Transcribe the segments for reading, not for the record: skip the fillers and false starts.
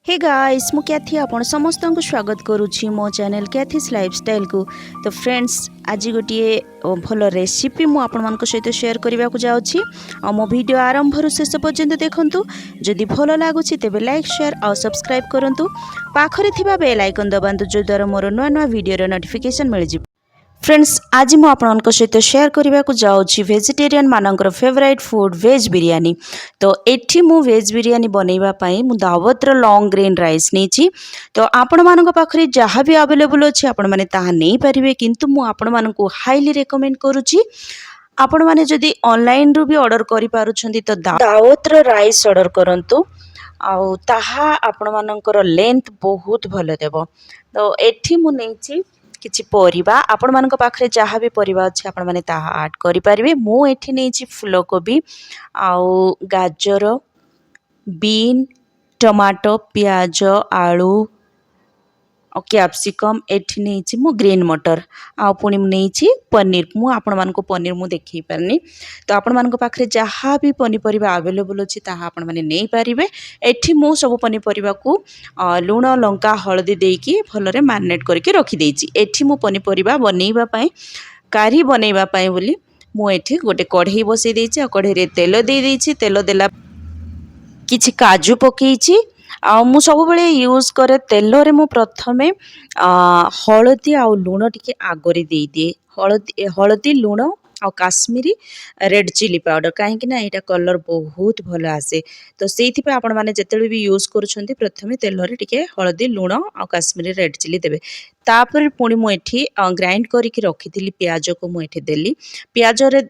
Hey guys मु कैथी आपण समस्त को स्वागत करुछि मो चैनल कैथीस लाइफस्टाइल को। तो फ्रेंड्स आज गोटे भल रेसिपी मु आपण मान सहित शेयर करने को जाऊँगी। मो वीडियो आरंभ रु शेष पर्यंत देखंतु। जदि भल लागुछि तेबे लाइक शेयर और सब्सक्राइब करंतु। पाखरे थिबा बेल आइकन दबांतु जो द्वारा मोर नुआ नुआ वीडियो नोटिफिकेशन मिल जिवो। फ्रेंड्स आज मु आपण सहित शेयर करने को जाऊँगी वेजिटेरियन मानकर फेवरेट फूड वेज बिरियानी। तो एठी मु वेज बिरियानी बनैबा पई मु दावतर लॉन्ग ग्रेन राइस नेछि। तो आपण मानक पाखरे जहाँ भी अवेलेबल अछि आपण माने ताहा नै परिबे, किंतु मु आपण मानकु हाईली रेकमेंड करूछि आपण माने जदि ऑनलाइन रु भी ऑर्डर करि पारुछंती तो दावतर राइस ऑर्डर करंतु। आउ ताहा आपण मानकर लेंथ बहुत भलो देबो। तो एठी मु नेछि किछि परिबा आपण मानक पाखरे जहाँ भी परिबा अछि आपण माने ताहा ऐड करि परिबे। मु एठी नेछि फूलकोबी आउ गाजर बीन टमाटो प्याज आलू और कैप्सिकम एठी नेछि मु ग्रीन मटर आ पुणी नेछि पनीर। मु आपण मानको पनीर मु देखि परनी। तो आपण मानको पाखरे जहाँ भी पनीपरिबा अवेलेबल अछि ताहा आपण माने नै पारिबे। एठी मु सब पनीपरिबा को लूण लंका हळदी देकी भलरे मैरिनेट करके रखि देछि। एठी मु पनीपरिबा बनैबा पई कारी बनैबा पई बोली मु एठी गोटे कढ़ई बसै देछि। कढ़ई रे तेल दे देछि। तेल देला किछि काजू पकेइछि। मु सब बेले यूज करे तेल रे मु प्रथमे हळदी आ लूण टिके आगरे दे दिए। हळदी लूण आ काश्मीरी रेड चिली पाउडर कहीं ना एटा कलर बहुत भलो आसे। तो सेइथि पे आपण माने जेतेबे भी यूज करूछंती प्रथमे तेल रे टिके हळदी लूण आ काश्मीरी रेड चिली देबे। तापर पुणी मु एठी ग्राइंड करिकि रखिथिली प्याज को मु एठी देली। प्याज रे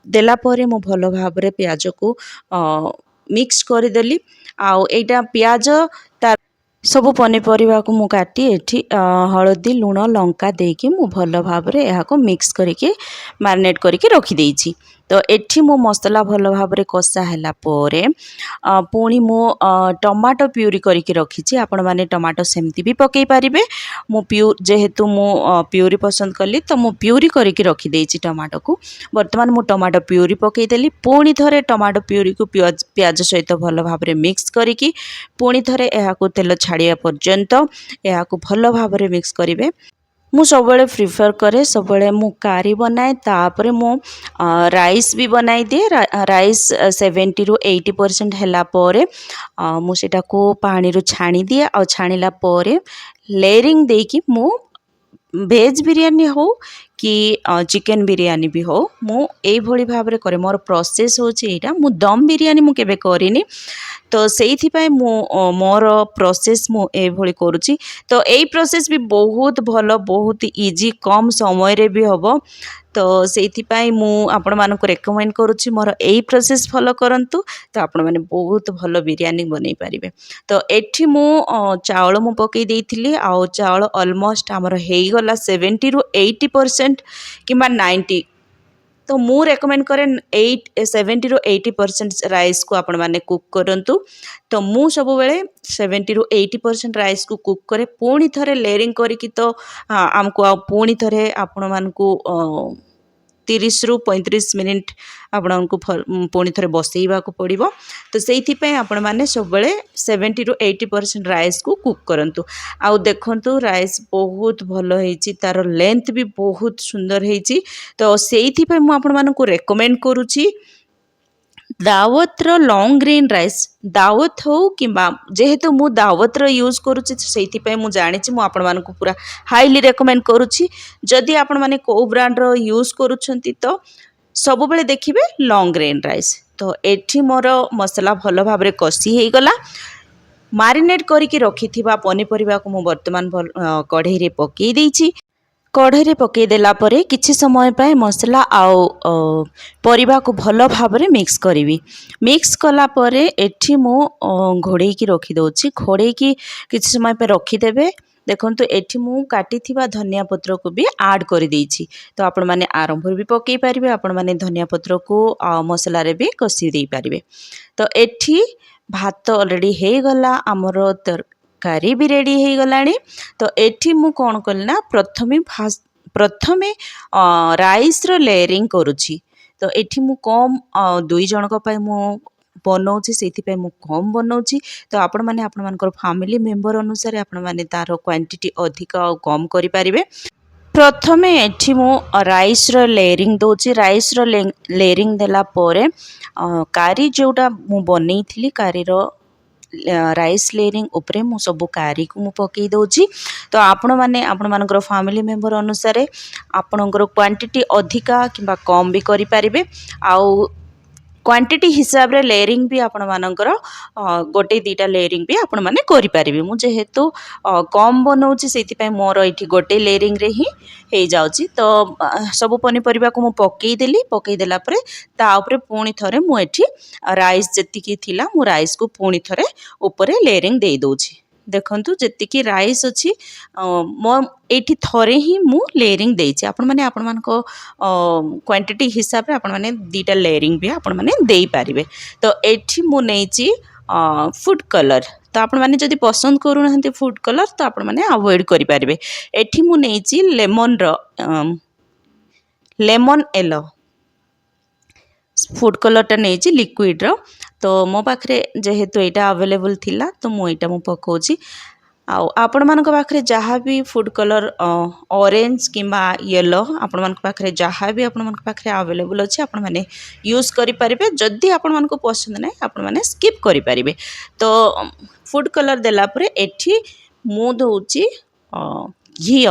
देला परे मु भलो भाबरे प्याज को मिक्स करदेली। आउ एटा प्याज तार सबु पनीपरिबा को मु काटी एठी हळदी लूण लंका देकी मु भलो भाबरे एहा को मिक्स करके मैरिनेट करके रखि देछि। तो एठी मो मसला भलो भाबरे कषा हैला परे पुणी मु टमाटो प्यूरी करके रखिछि। आपण माने टमाटो सेमती भी पकई पारिबे। मु जेहेतु मु प्यूरी पसंद कली तो मु प्यूरी करके रखि देछि टमाटो को। वर्तमान मु टमाटो प्यूरी पकई देली। पुणी थरे टमाटो प्यूरी को प्याज सहित भलो भाबरे मिक्स करके पुणी थरे एहा को तेल छाड़िया पर्यंत एहा को भलो भाबरे मिक्स करिवे। मु सबले प्रिफर करे सबले मु कारी बनाए तापरे मु राइस भी बनाई दिए। राइस 70 रु 80% हैला परे मु सेटा को पानी रु छाणी दिए। आ छाणीला परे लेयरिंग देकी मु वेज बिरियानी हो कि चिकन बिरियानी भी हो मु एई भली भाबरे करे। मोर प्रोसेस होची एटा। मु दम बिरियानी मु केबे करिनी। तो सेइथि पाई मु मोर प्रोसेस मु एई भली करूची। तो एई प्रोसेस भी बहुत भलो बहुत इजी कम समय रे भी होबो। तो सेइथि पाई मु आपण मानको रेकमेंड करूची मोर एई प्रोसेस फॉलो करंतु। तो आपण माने बहुत भलो बिरियानी बनै पारिबे। तो एठी मु चावल मु पकई देइथिली। आ चावल ऑलमोस्ट हमर हेई गला 70 रु 80% किबा 90। तो मु रेकमेंड करे 70 रु 80% राइस को आपण माने कुक करंतु। तो मु सब बेले 70 रु 80% राइस को कुक करे पुणी थरे लेयरिंग करिकि तो हमको पुणी थरे आपण मानकु 30 रु 35 मिनिट आपको पुणी थरे बसैबा को पड़िबो। तो सेइथि पे आपण माने सब बेले 70 रु 80% राइस को कुक करंतु। आउ देखंतु राइस बहुत भलो हेछि। तार लेंथ भी बहुत सुंदर हेछि। तो सेइथि पे मु आपण मानकु रेकमेंड करूछि दावतर लॉन्ग ग्रेन राइस। दावत हो कि जेहेतु मु दावतर यूज करूछि सेइथि पे मु जानिछि मु आपण मानकु पूरा हाईली रेकमेंड करूछि। जदि आपण माने को ब्रांड रो यूज करूछंती तो सब बेले देखिबे लॉन्ग ग्रेन राइस। तो एठी मोर मसला भलो भाबरे कषि हेई गला। मैरिनेट करके रखिथिबा पनीपरिबा को मु वर्तमान कढ़ई रे पकई देछि। कढ़ई रे पकई देला परे किछि समय पाए मसला आउ परिबा को भलो भाबरे मिक्स करिवि। मिक्स कला परे एठी मु घोड़े की रखि दोछि। घोड़े की किछि समय पे रखि देबे। देखंतु एठी मु काटी थिबा धनिया पत्र को भी ऐड कर देछि। तो आपण माने आरंभ भी पकई पारिबे। आपण माने धनिया पत्र को मसला रे भी कषि देई पारिबे। तो एठी भात ऑलरेडी हे गला हमरो कारी भी रेडी हो गलानी। तो एठी मु कौन कल ना प्रथमे राइस रो लेयरिंग करुछि। तो एठी मु कम 2 जनक पाई मु बनाऊँगी से कम बनाऊँगी। तो आपण मैंने आपण फैमिली मेंबर अनुसार आपण मैंने तार क्वांटिटी अधिक आ कम करें। प्रथमे एठी मु राइस रो लेयरिंग दोची। राइस रो लेयरिंग देला पोरे कारी जोटा मु बनेई थिली कारी रो राइस लेयरिंग उपरे मु सब कारी को मु पकई दोची। तो आपण माने आपण मानकर फैमिली मेंबर अनुसार आपणकर क्वांटिटी अधिका किंबा कम भी करि परिबे। आउ क्वांटिटी हिसाब रे लेयरिंग भी आपण मानकर गोटे दीटा लेयरिंग भी आपण माने करि परिबे। मु जेहेतु कम बनाउची सेति पय मोर एठी गोटे लेयरिंग रे ही हे जाउची। तो सब पनी परिबा को मु पकई देली। पकई देला परे ता ऊपर पुणी थरे मु एठी राइस जतिकी थिला मु राइस को पुणी थरे ऊपर लेयरिंग दे दोची। देखंतु जतिकी राइस अछि मो एठी थरे ही मु लेयरिंग देछि। आपण माने आपण मानको क्वांटिटी हिसाब रे आपण माने दीटा लेयरिंग भी आपण माने देई पारिबे। तो एठी मु नेछि फूड कलर। तो आपण माने जदि पसंद करू नहंती फूड कलर तो आपण माने अवॉइड करि पारिबे। एठी मु नेछि लेमन रो लेमन येलो फूड कलरटा नहीं लिक्विड रो। तो मो पाखे जेहेतु यहाँ अवेलेबल थिला तो मुझे पकाउची। आपण मान पाखे जहाँ भी फूड कलर ऑरेंज किंबा येलो आपण मान पाखे जहाँ भी आपण मान पाखे अवेलेबल अच्छे आपण मैंने यूज करें। जदि आपण मान पसंद ना आपण मैंने स्किप करें। तो फूड कलर देलापर एठी मु दउची घी।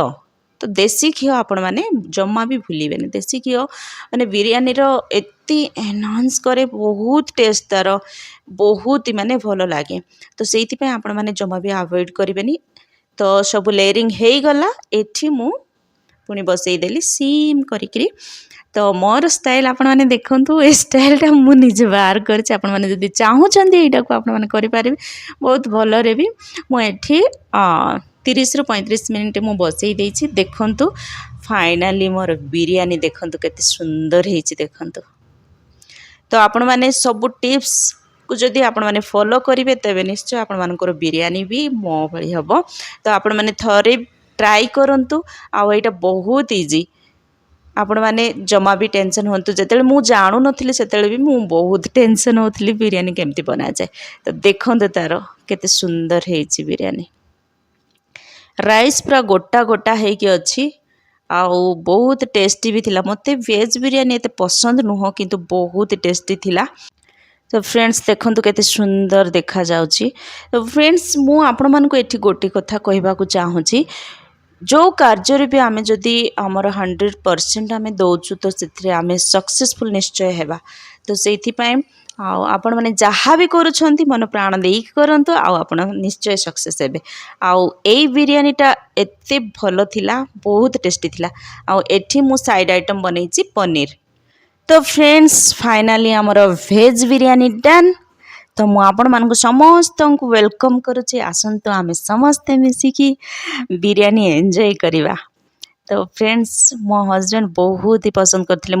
तो देसी घी आपण मैंने जमा भी भूलिबे। देसी घी माने बिरयानी रो एती एनहांस करे बहुत टेस्ट तार बहुत ही माने भलो लागे। तो सेति पे आपण मैंने जमा भी अवॉइड करें। तो सब लेयरिंग हे गला एठी मु पुनी बसई देली सीम करिकरी। तो मोर स्टाइल आपण मैंने देखंतु ए स्टाइलटा मु निजे बाहर करछि। आपण मैंने जदि चाहूछंती एटा को आपण मैंने करि पारिबे बहुत भलो रे भी। मु एठी 30 रु 35 मिनिट मु बसई देछि। देखंतु फाइनली मोर बिरयानी देखंतु केते सुंदर हेछि देखंतु। तो आपण माने सब टिप्स को जदि आपण माने फॉलो करिवे तबे निश्चय आपण मानकर बिरयानी भी मो भली हबो। तो आपण माने थरे ट्राई करंतु। आ एटा बहुत इजी। आपण माने जमा भी टेंशन होंतु। जेतेले मु जाणु नथिली सेतेले भी मु बहुत टेंशन होतली बिरयानी केमती बना जाए। तो देखंतु तारो केते सुंदर हेछि बिरयानी। राइस पूरा गोटा गोटा हेकि अछि आउ बहुत टेस्टी भी थिला। मते वेज बिरयानी एते पसंद नुह किंतु बहुत टेस्टी थिला। तो फ्रेंड्स देखंतु केते सुंदर देखा जाउची। तो फ्रेंड्स मु आपण मानको एठी गोटी कथा कहबा को चाहूची। जो कार्य भी आमे जदि हमर 100% आमे दउछु तो सेथरे आमे सक्सेसफुल निश्चय हेबा। तो सेथि पय आपण माने जहाँ भी करूछंती मन प्राण देई करंतु आपण निश्चय सक्सेस हेबे। एई बिरयानीटा एते भलो थिला बहुत टेस्टी थिला। एठी मु साइड आइटम बनैछि पनीर। तो फ्रेंड्स फाइनली हमर वेज बिरयानी डन। तो मु आपण मानकु समस्त को वेलकम करूछि। आसंतु आमे समस्त मिसिकी बिरयानी एंजॉय करिवा। तो फ्रेंड्स मो हस्बैंड बहुत ही पसंद करथिले।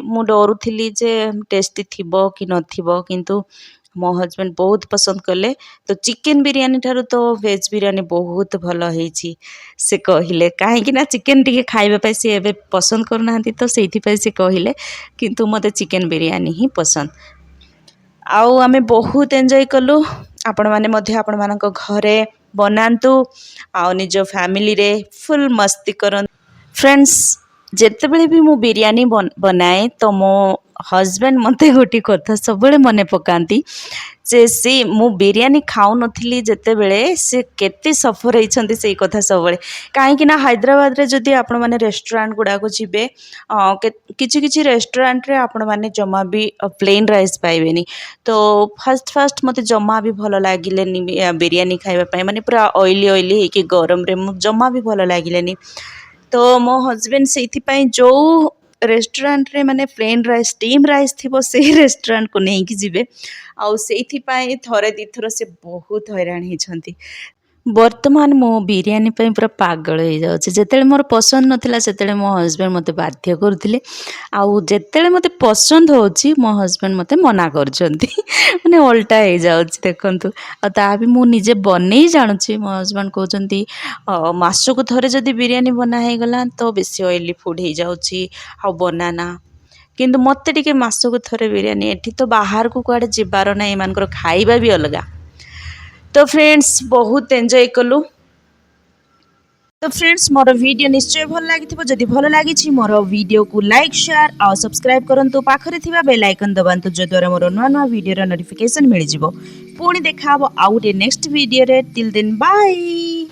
मु डरुथिली जे टेस्टी थिबो कि नथिबो किंतु मो हस्बैंड बहुत पसंद कले। तो चिकन बिरयानी ठारू तो वेज बिरयानी बहुत भलो हेछि से कहिले। काहे कि ना चिकन टिके खाइबा पय से एबे पसंद करनांती तो सेथि पय से कहिले किंतु मते चिकन बिरयानी ही पसंद। आउ आमे बहुत एंजॉय कलु। आपण माने मध्ये आपण मानक घरे बनांतु आउ निज फैमिली रे फुल मस्ती करन। फ्रेंड्स जेतेबेले भी मु बिरयानी बनाए तो मो हस्बैंड मते गोटी कथा सब मने पकांती जे सी मु बिरयानी खाऊ नथिली जेतेबेले से केते सफर हेइछंती सेई कथा सबले। काहे कि ना हैदराबाद रे जदी आपण माने रेस्टोरेंट गुडा को जिबे किछि किछि रेस्टोरेंट रे आपण माने जमा भी प्लेन राइस पाइबेनी। तो फर्स्ट मते जमा भी भलो लागिलेनी बिरयानी खाइबा पय माने पूरा ऑयली ऑयली हेकि गरम रे मु जमा भी भलो लागिलेनी। तो मो हस्बैंड से जो रेस्टोरेंट रे माने प्लेन राइस स्टीम राइस थी से रेस्टोरेंट को नहीं कि जीवे आउ से थरे दी थर से बहुत हैरान होती। बर्तमान मो बिरयानी पे पूरा पागल हो जाऊँ। जिते मोर पसंद नाला से मो हस्बैंड मत बाध्य करते आउ जिते मत पसंद हो मो हस्बैंड मत मना कर माने उल्टा हो जाऊँ। देखु आ भी मुझे बन जानूँ। मो हस्बैंड कहते मासक थरे जदि बिरयानी बना हो गला तो बेसी ऑयली फूड हो जाऊँ आ बनाना କିନ୍ତୁ ମୋତେ ଟିକେ ମାସକୁ ଥରେ ବିରିୟାନୀ ଏଠି ତ ବାହାରକୁ କୁଆଡ଼େ ଯିବାର ନାହିଁ ଏମାନଙ୍କର ଖାଇବା ବି ଅଲଗା। ତ ଫ୍ରେଣ୍ଡସ୍ ବହୁତ ଏନ୍ଜୟ କଲୁ। तो फ्रेंड्स मोर वीडियो निश्चय भल लगी जदि भल लगी मोर वीडियो को लाइक शेयर और सब्सक्राइब करंतु पाखरे थिबा बेल आइकन दबांतु जद्वारा मोर नुआ नुआ वीडियो नोटिफिकेशन मिल जिवो। पुणी देखा आउ गोटे नेक्स्ट वीडियो रे टिल देन बाय।